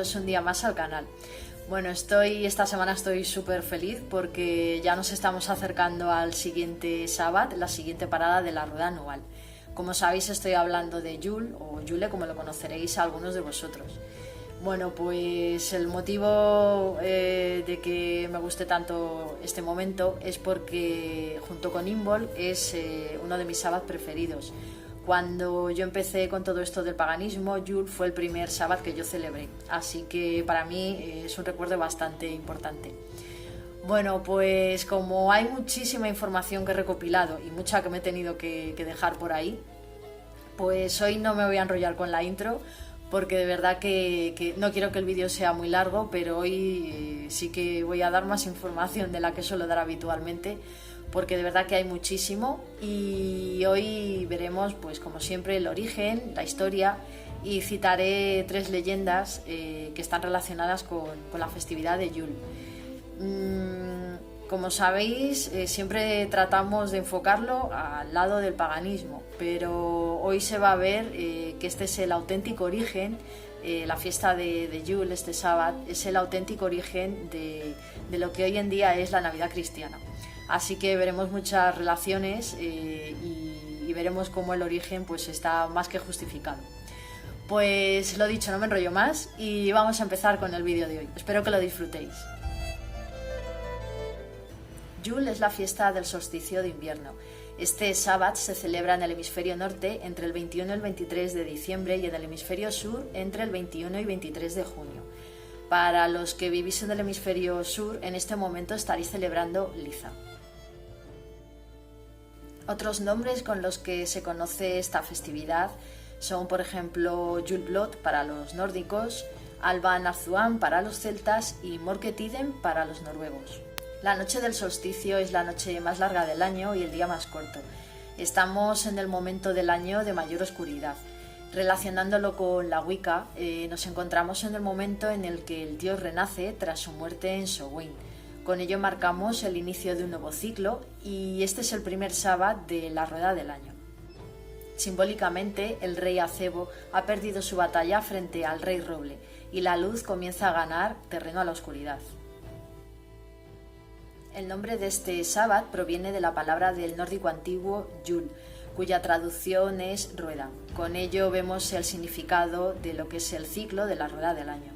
bienvenidos un día más al canal. Bueno, esta semana estoy súper feliz porque ya nos estamos acercando al siguiente sábado, la siguiente parada de la rueda anual. Como sabéis, estoy hablando de Yule, o Yule como lo conoceréis algunos de vosotros. Bueno, pues el motivo de que me guste tanto este momento es porque junto con Imbolc es uno de mis sábados preferidos. Cuando yo empecé con todo esto del paganismo, Yule fue el primer sábado que yo celebré, así que para mí es un recuerdo bastante importante. Bueno, pues como hay muchísima información que he recopilado y mucha que me he tenido que dejar por ahí, pues hoy no me voy a enrollar con la intro, porque de verdad que no quiero que el vídeo sea muy largo, pero hoy sí que voy a dar más información de la que suelo dar habitualmente, porque de verdad que hay muchísimo y hoy veremos, pues como siempre, el origen, la historia, y citaré 3 leyendas que están relacionadas con la festividad de Yule. Como sabéis, siempre tratamos de enfocarlo al lado del paganismo, pero hoy se va a ver que este es el auténtico origen, la fiesta de Yule, este sábado, es el auténtico origen de lo que hoy en día es la Navidad cristiana. Así que veremos muchas relaciones y veremos cómo el origen pues está más que justificado. Pues lo dicho, no me enrollo más y vamos a empezar con el vídeo de hoy. Espero que lo disfrutéis. Yule es la fiesta del solsticio de invierno. Este sábado se celebra en el hemisferio norte entre el 21 y el 23 de diciembre y en el hemisferio sur entre el 21 y 23 de junio. Para los que vivís en el hemisferio sur, en este momento estaréis celebrando Liza. Otros nombres con los que se conoce esta festividad son, por ejemplo, Juleblot para los nórdicos, Alba Nazuan para los celtas y Morketiden para los noruegos. La noche del solsticio es la noche más larga del año y el día más corto. Estamos en el momento del año de mayor oscuridad. Relacionándolo con la Wicca, nos encontramos en el momento en el que el dios renace tras su muerte en Samhain. Con ello marcamos el inicio de un nuevo ciclo y este es el primer sábado de la rueda del año. Simbólicamente, el rey Acebo ha perdido su batalla frente al rey Roble y la luz comienza a ganar terreno a la oscuridad. El nombre de este sábado proviene de la palabra del nórdico antiguo Yul, cuya traducción es rueda. Con ello vemos el significado de lo que es el ciclo de la rueda del año.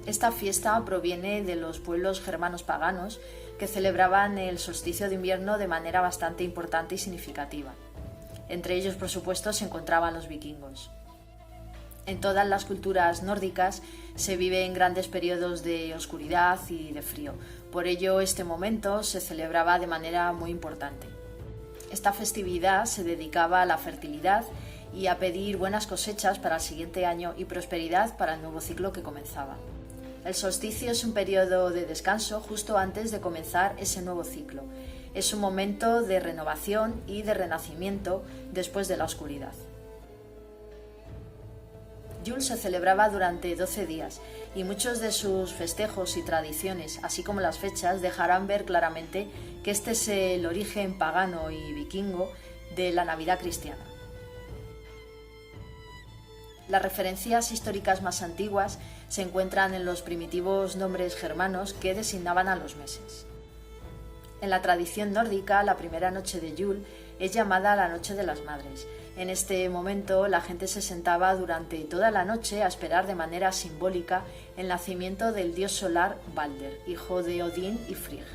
Esta fiesta proviene de los pueblos germanos paganos que celebraban el solsticio de invierno de manera bastante importante y significativa. Entre ellos, por supuesto, se encontraban los vikingos. En todas las culturas nórdicas se viven grandes periodos de oscuridad y de frío. Por ello, este momento se celebraba de manera muy importante. Esta festividad se dedicaba a la fertilidad y a pedir buenas cosechas para el siguiente año y prosperidad para el nuevo ciclo que comenzaba. El solsticio es un periodo de descanso justo antes de comenzar ese nuevo ciclo. Es un momento de renovación y de renacimiento después de la oscuridad. Yule se celebraba durante 12 días y muchos de sus festejos y tradiciones, así como las fechas, dejarán ver claramente que este es el origen pagano y vikingo de la Navidad cristiana. Las referencias históricas más antiguas se encuentran en los primitivos nombres germanos que designaban a los meses. En la tradición nórdica, la primera noche de Yule es llamada la Noche de las Madres. En este momento, la gente se sentaba durante toda la noche a esperar de manera simbólica el nacimiento del dios solar Balder, hijo de Odín y Frigg.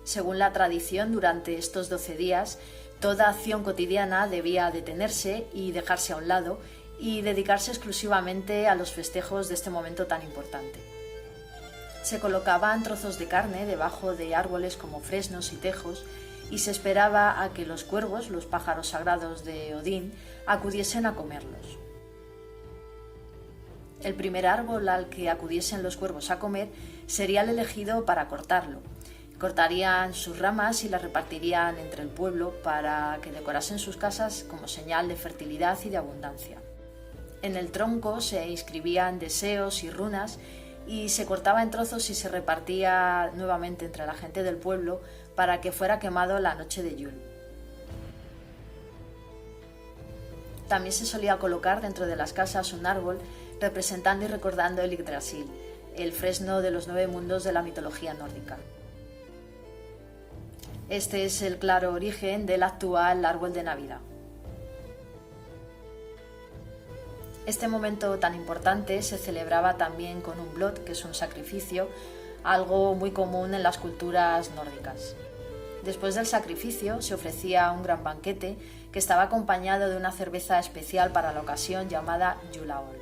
Según la tradición, durante estos 12 días, toda acción cotidiana debía detenerse y dejarse a un lado y dedicarse exclusivamente a los festejos de este momento tan importante. Se colocaban trozos de carne debajo de árboles como fresnos y tejos y se esperaba a que los cuervos, los pájaros sagrados de Odín, acudiesen a comerlos. El primer árbol al que acudiesen los cuervos a comer sería el elegido para cortarlo. Cortarían sus ramas y las repartirían entre el pueblo para que decorasen sus casas como señal de fertilidad y de abundancia. En el tronco se inscribían deseos y runas y se cortaba en trozos y se repartía nuevamente entre la gente del pueblo para que fuera quemado la noche de Yule. También se solía colocar dentro de las casas un árbol representando y recordando el Yggdrasil, el fresno de los 9 mundos de la mitología nórdica. Este es el claro origen del actual árbol de Navidad. Este momento tan importante se celebraba también con un blot, que es un sacrificio, algo muy común en las culturas nórdicas. Después del sacrificio se ofrecía un gran banquete que estaba acompañado de una cerveza especial para la ocasión llamada Julaol.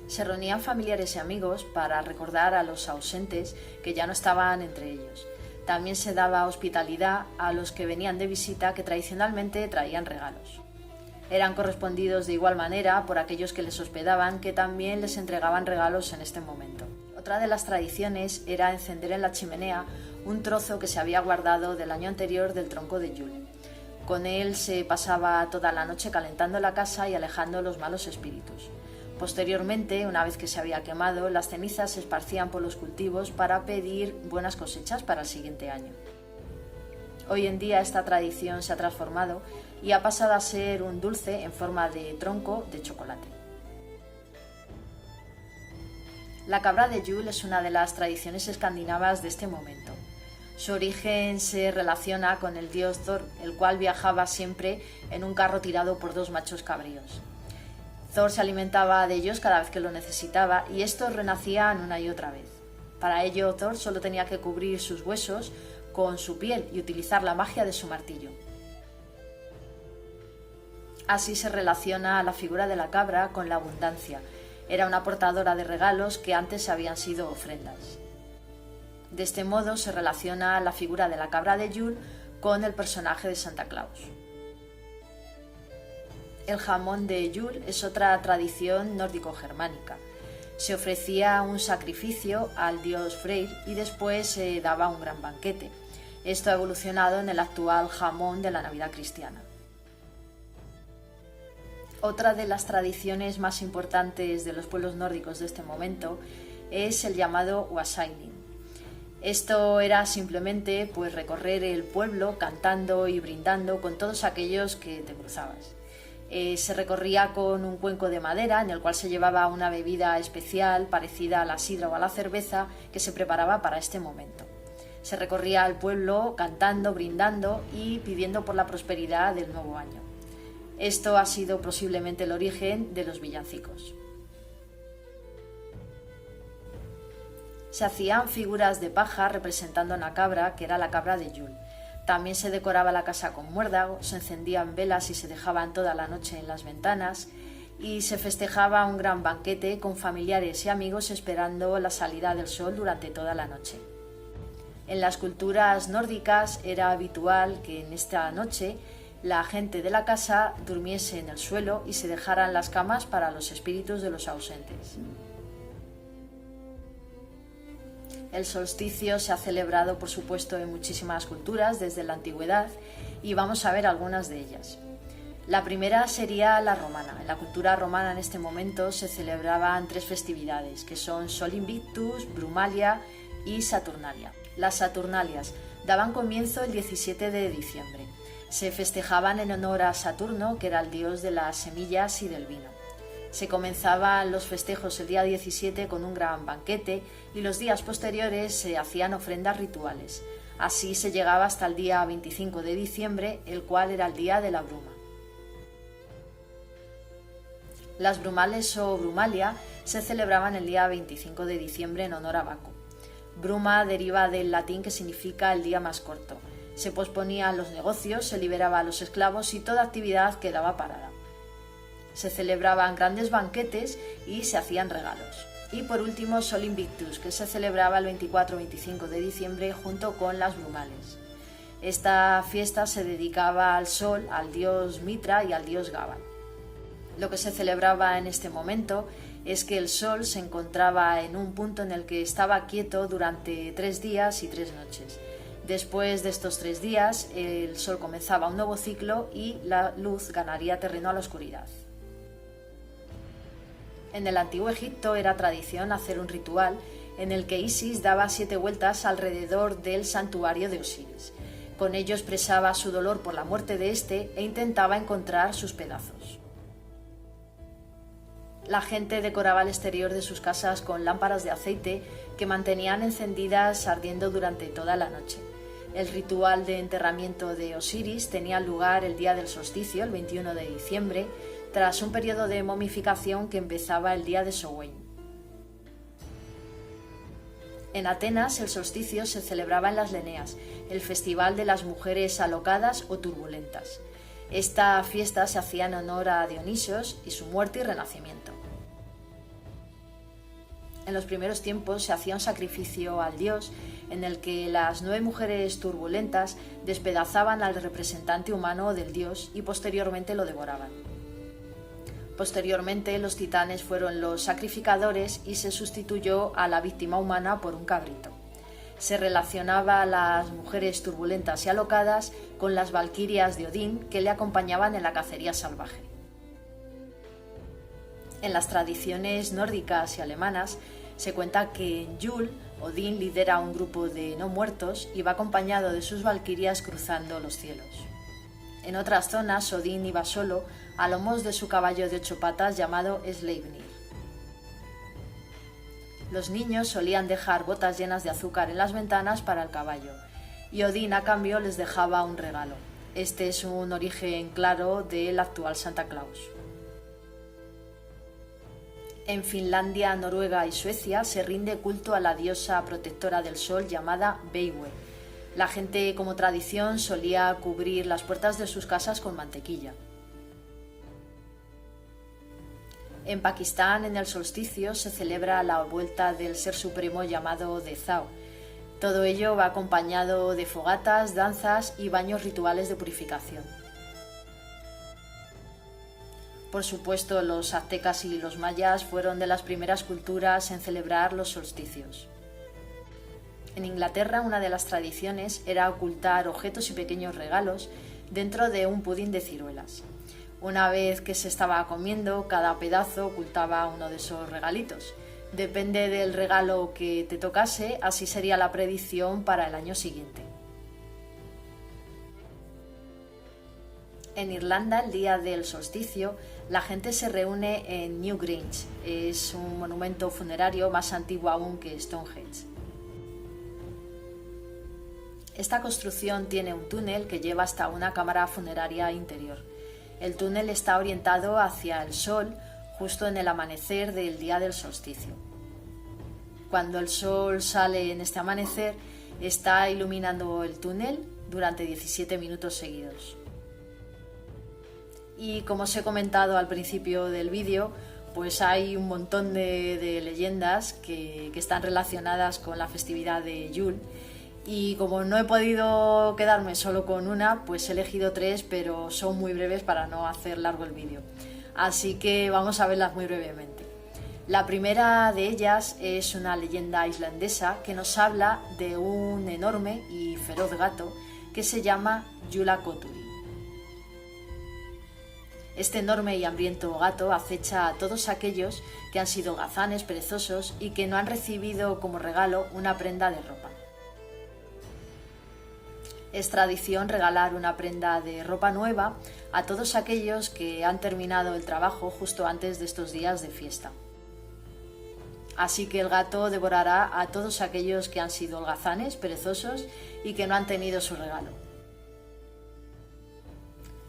Se reunían familiares y amigos para recordar a los ausentes que ya no estaban entre ellos. También se daba hospitalidad a los que venían de visita, que tradicionalmente traían regalos. Eran correspondidos de igual manera por aquellos que les hospedaban, que también les entregaban regalos en este momento. Otra de las tradiciones era encender en la chimenea un trozo que se había guardado del año anterior del tronco de Yule. Con él se pasaba toda la noche calentando la casa y alejando los malos espíritus. Posteriormente, una vez que se había quemado, las cenizas se esparcían por los cultivos para pedir buenas cosechas para el siguiente año. Hoy en día esta tradición se ha transformado y ha pasado a ser un dulce en forma de tronco de chocolate. La cabra de Yule es una de las tradiciones escandinavas de este momento. Su origen se relaciona con el dios Thor, el cual viajaba siempre en un carro tirado por 2 machos cabríos. Thor se alimentaba de ellos cada vez que lo necesitaba y estos renacían una y otra vez. Para ello, Thor solo tenía que cubrir sus huesos con su piel y utilizar la magia de su martillo. Así se relaciona la figura de la cabra con la abundancia. Era una portadora de regalos que antes habían sido ofrendas. De este modo se relaciona la figura de la cabra de Yule con el personaje de Santa Claus. El jamón de Yule es otra tradición nórdico-germánica. Se ofrecía un sacrificio al dios Freyr y después se daba un gran banquete. Esto ha evolucionado en el actual jamón de la Navidad cristiana. Otra de las tradiciones más importantes de los pueblos nórdicos de este momento es el llamado Wassailing. Esto era simplemente recorrer el pueblo cantando y brindando con todos aquellos que te cruzabas. Se recorría con un cuenco de madera en el cual se llevaba una bebida especial parecida a la sidra o a la cerveza que se preparaba para este momento. Se recorría el pueblo cantando, brindando y pidiendo por la prosperidad del nuevo año. Esto ha sido posiblemente el origen de los villancicos. Se hacían figuras de paja representando a una cabra, que era la cabra de Yule. También se decoraba la casa con muérdago, se encendían velas y se dejaban toda la noche en las ventanas, y se festejaba un gran banquete con familiares y amigos esperando la salida del sol durante toda la noche. En las culturas nórdicas era habitual que en esta noche la gente de la casa durmiese en el suelo y se dejaran las camas para los espíritus de los ausentes. El solsticio se ha celebrado, por supuesto, en muchísimas culturas desde la antigüedad y vamos a ver algunas de ellas. La primera sería la romana. En la cultura romana en este momento se celebraban 3 festividades, que son Sol Invictus, Brumalia y Saturnalia. Las Saturnalias daban comienzo el 17 de diciembre. Se festejaban en honor a Saturno, que era el dios de las semillas y del vino. Se comenzaban los festejos el día 17 con un gran banquete y los días posteriores se hacían ofrendas rituales. Así se llegaba hasta el día 25 de diciembre, el cual era el día de la bruma. Las brumales o brumalia se celebraban el día 25 de diciembre en honor a Baco. Bruma deriva del latín que significa el día más corto. Se posponían los negocios, se liberaba a los esclavos y toda actividad quedaba parada. Se celebraban grandes banquetes y se hacían regalos. Y por último, Sol Invictus, que se celebraba el 24-25 de diciembre junto con las brumales. Esta fiesta se dedicaba al sol, al dios Mitra y al dios Gabal. Lo que se celebraba en este momento es que el sol se encontraba en un punto en el que estaba quieto durante 3 días y 3 noches. Después de estos 3 días, el sol comenzaba un nuevo ciclo y la luz ganaría terreno a la oscuridad. En el antiguo Egipto era tradición hacer un ritual en el que Isis daba 7 vueltas alrededor del santuario de Osiris. Con ello expresaba su dolor por la muerte de éste e intentaba encontrar sus pedazos. La gente decoraba el exterior de sus casas con lámparas de aceite que mantenían encendidas ardiendo durante toda la noche. El ritual de enterramiento de Osiris tenía lugar el día del solsticio, el 21 de diciembre, tras un periodo de momificación que empezaba el día de Samhain. En Atenas, el solsticio se celebraba en las Leneas, el festival de las mujeres alocadas o turbulentas. Esta fiesta se hacía en honor a Dionisios y su muerte y renacimiento. En los primeros tiempos se hacía un sacrificio al dios en el que las 9 mujeres turbulentas despedazaban al representante humano del dios y posteriormente lo devoraban. Posteriormente los titanes fueron los sacrificadores y se sustituyó a la víctima humana por un cabrito. Se relacionaba a las mujeres turbulentas y alocadas con las valquirias de Odín que le acompañaban en la cacería salvaje. En las tradiciones nórdicas y alemanas se cuenta que en Yule Odín lidera un grupo de no muertos y va acompañado de sus valquirias cruzando los cielos. En otras zonas Odín iba solo a lomos de su caballo de 8 patas llamado Sleipnir. Los niños solían dejar botas llenas de azúcar en las ventanas para el caballo y Odín a cambio les dejaba un regalo. Este es un origen claro del actual Santa Claus. En Finlandia, Noruega y Suecia se rinde culto a la diosa protectora del sol llamada Beiwe. La gente, como tradición, solía cubrir las puertas de sus casas con mantequilla. En Pakistán, en el solsticio, se celebra la vuelta del ser supremo llamado Dezau. Todo ello va acompañado de fogatas, danzas y baños rituales de purificación. Por supuesto, los aztecas y los mayas fueron de las primeras culturas en celebrar los solsticios. En Inglaterra, una de las tradiciones era ocultar objetos y pequeños regalos dentro de un pudín de ciruelas. Una vez que se estaba comiendo, cada pedazo ocultaba uno de esos regalitos. Depende del regalo que te tocase, así sería la predicción para el año siguiente. En Irlanda, el día del solsticio, la gente se reúne en Newgrange. Es un monumento funerario más antiguo aún que Stonehenge. Esta construcción tiene un túnel que lleva hasta una cámara funeraria interior. El túnel está orientado hacia el sol justo en el amanecer del día del solsticio. Cuando el sol sale en este amanecer, está iluminando el túnel durante 17 minutos seguidos. Y como os he comentado al principio del vídeo, pues hay un montón de leyendas que están relacionadas con la festividad de Yule. Y como no he podido quedarme solo con una, pues he elegido 3, pero son muy breves para no hacer largo el vídeo. Así que vamos a verlas muy brevemente. La primera de ellas es una leyenda islandesa que nos habla de un enorme y feroz gato que se llama Jula-Koturi. Este enorme y hambriento gato acecha a todos aquellos que han sido holgazanes, perezosos y que no han recibido como regalo una prenda de ropa. Es tradición regalar una prenda de ropa nueva a todos aquellos que han terminado el trabajo justo antes de estos días de fiesta. Así que el gato devorará a todos aquellos que han sido holgazanes, perezosos y que no han tenido su regalo.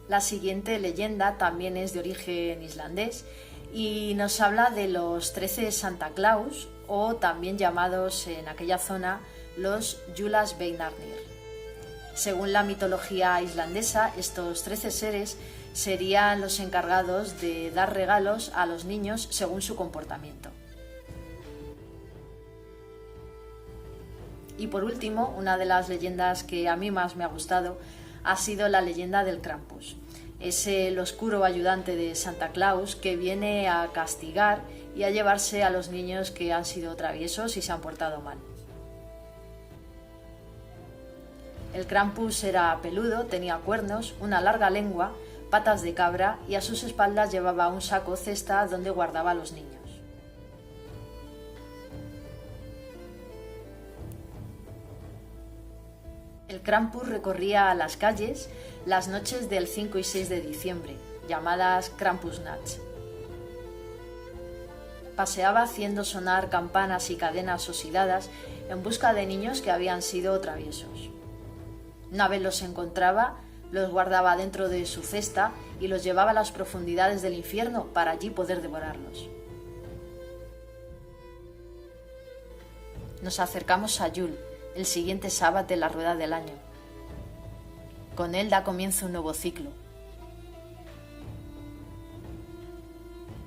La siguiente leyenda también es de origen islandés y nos habla de los 13 Santa Claus, o también llamados en aquella zona los Jólasbeinarnir. Según la mitología islandesa, estos 13 seres serían los encargados de dar regalos a los niños según su comportamiento. Y por último, una de las leyendas que a mí más me ha gustado ha sido la leyenda del Krampus. Es el oscuro ayudante de Santa Claus que viene a castigar y a llevarse a los niños que han sido traviesos y se han portado mal. El Krampus era peludo, tenía cuernos, una larga lengua, patas de cabra y a sus espaldas llevaba un saco cesta donde guardaba a los niños. El Krampus recorría las calles las noches del 5 y 6 de diciembre, llamadas Krampusnachts. Paseaba haciendo sonar campanas y cadenas oxidadas en busca de niños que habían sido traviesos. Una vez los encontraba, los guardaba dentro de su cesta y los llevaba a las profundidades del infierno para allí poder devorarlos. Nos acercamos a Yule, el siguiente sábado de la rueda del año. Con él da comienzo un nuevo ciclo.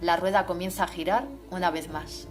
La rueda comienza a girar una vez más.